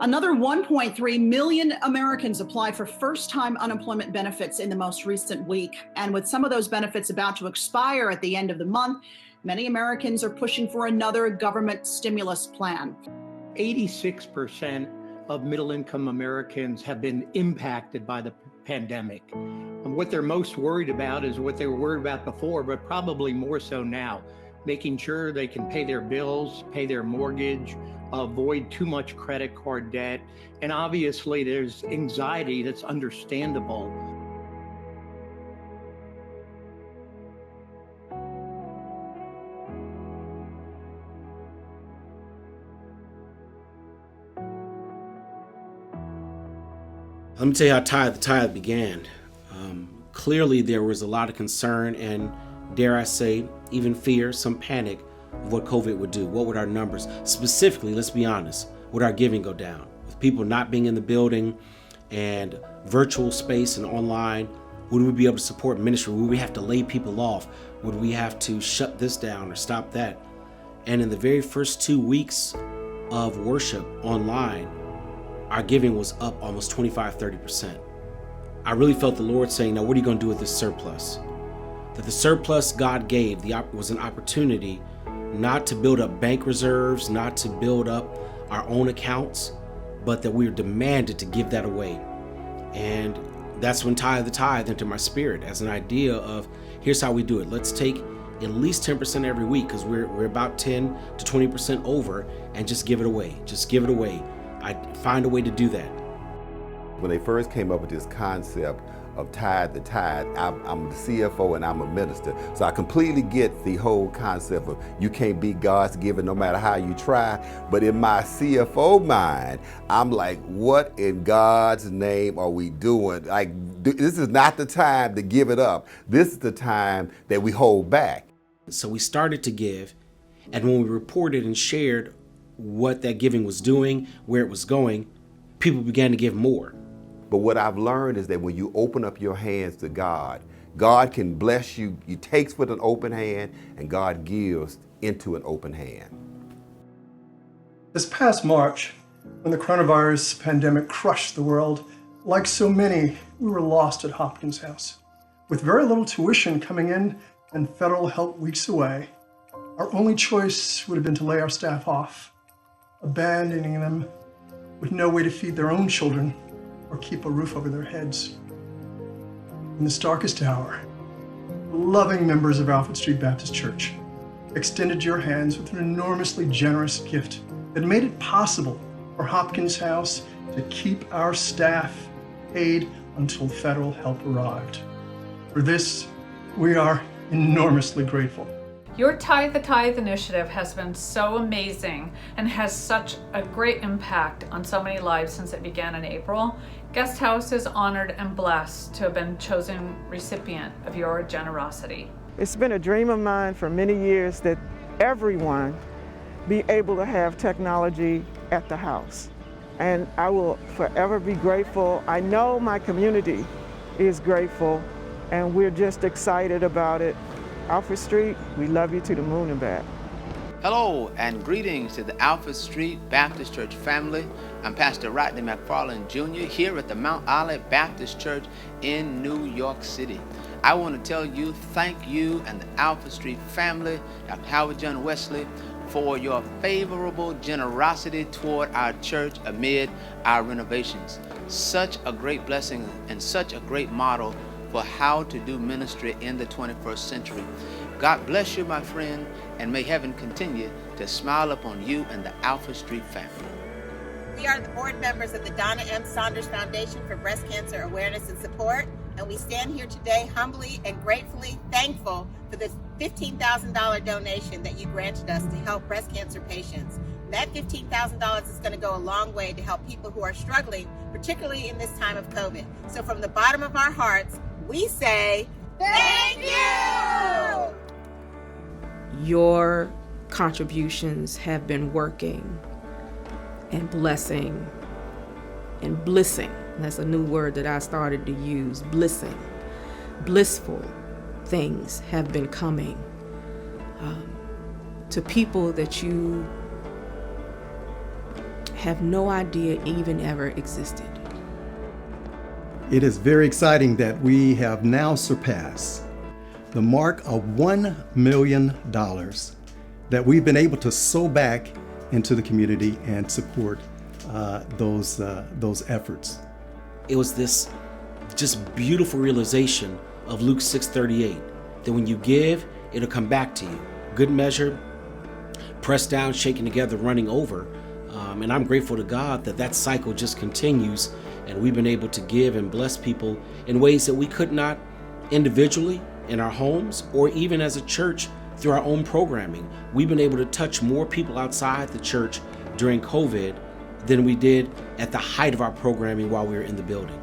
Another 1.3 million Americans applied for first-time unemployment benefits in the most recent week. And with some of those benefits about to expire at the end of the month, many Americans are pushing for another government stimulus plan. 86% of middle-income Americans have been impacted by the pandemic. And what they're most worried about is what they were worried about before, but probably more so now, making sure they can pay their bills, pay their mortgage, avoid too much credit card debt. And obviously there's anxiety that's understandable. Let me tell you how Tithe the Tithe began. Clearly there was a lot of concern and, dare I say, even fear, some panic of what COVID would do. What would our numbers, specifically, let's be honest, would our giving go down? With people not being in the building and virtual space and online, would we be able to support ministry? Would we have to lay people off? Would we have to shut this down or stop that? And in the very first 2 weeks of worship online, our giving was up almost 25-30%. I really felt the Lord saying, now what are you going to do with this surplus? That the surplus God gave was an opportunity not to build up bank reserves, not to build up our own accounts, but that we were demanded to give that away. And that's when Tithe the Tithe entered my spirit as an idea of, here's how we do it. Let's take at least 10% every week, because we're about 10 to 20% over, and just give it away. Just give it away. I find a way to do that. When they first came up with this concept of Tithe the Tithe, I'm the CFO and I'm a minister. So I completely get the whole concept of you can't beat God's giving no matter how you try. But in my CFO mind, I'm like, what in God's name are we doing? Like, this is not the time to give it up. This is the time that we hold back. So we started to give, and when we reported and shared what that giving was doing, where it was going, people began to give more. But what I've learned is that when you open up your hands to God, God can bless you. He takes with an open hand, and God gives into an open hand. This past March, when the coronavirus pandemic crushed the world, like so many, we were lost at Hopkins House. With very little tuition coming in and federal help weeks away, our only choice would have been to lay our staff off, abandoning them with no way to feed their own children or keep a roof over their heads. In this darkest hour, loving members of Alfred Street Baptist Church extended your hands with an enormously generous gift that made it possible for Hopkins House to keep our staff paid until federal help arrived. For this, we are enormously grateful. Your Tithe the Tithe initiative has been so amazing and has such a great impact on so many lives since it began in April. Guest House is honored and blessed to have been chosen recipient of your generosity. It's been a dream of mine for many years that everyone be able to have technology at the house. And I will forever be grateful. I know my community is grateful, and we're just excited about it. Alfred Street, we love you to the moon and back. Hello and greetings to the Alfred Street Baptist Church family. I'm Pastor Rodney McFarland Jr. here at the Mount Olive Baptist Church in New York City. I want to tell you, thank you and the Alfred Street family, Dr. Howard John Wesley, for your favorable generosity toward our church amid our renovations. Such a great blessing and such a great model for how to do ministry in the 21st century. God bless you, my friend, and may heaven continue to smile upon you and the Alfred Street family. We are the board members of the Donna M. Saunders Foundation for Breast Cancer Awareness and Support, and we stand here today humbly and gratefully thankful for this $15,000 donation that you granted us to help breast cancer patients. That $15,000 is going to go a long way to help people who are struggling, particularly in this time of COVID. So from the bottom of our hearts, we say, thank you! Your contributions have been working and blessing and blissing. That's a new word that I started to use, blissing. Blissful things have been coming to people that you have no idea even ever existed. It is very exciting that we have now surpassed the mark of $1 million that we've been able to sow back into the community and support those efforts. It was this just beautiful realization of Luke 6:38, that when you give, it'll come back to you. Good measure, pressed down, shaken together, running over. And I'm grateful to God that that cycle just continues, and we've been able to give and bless people in ways that we could not individually in our homes or even as a church through our own programming. We've been able to touch more people outside the church during COVID than we did at the height of our programming while we were in the building.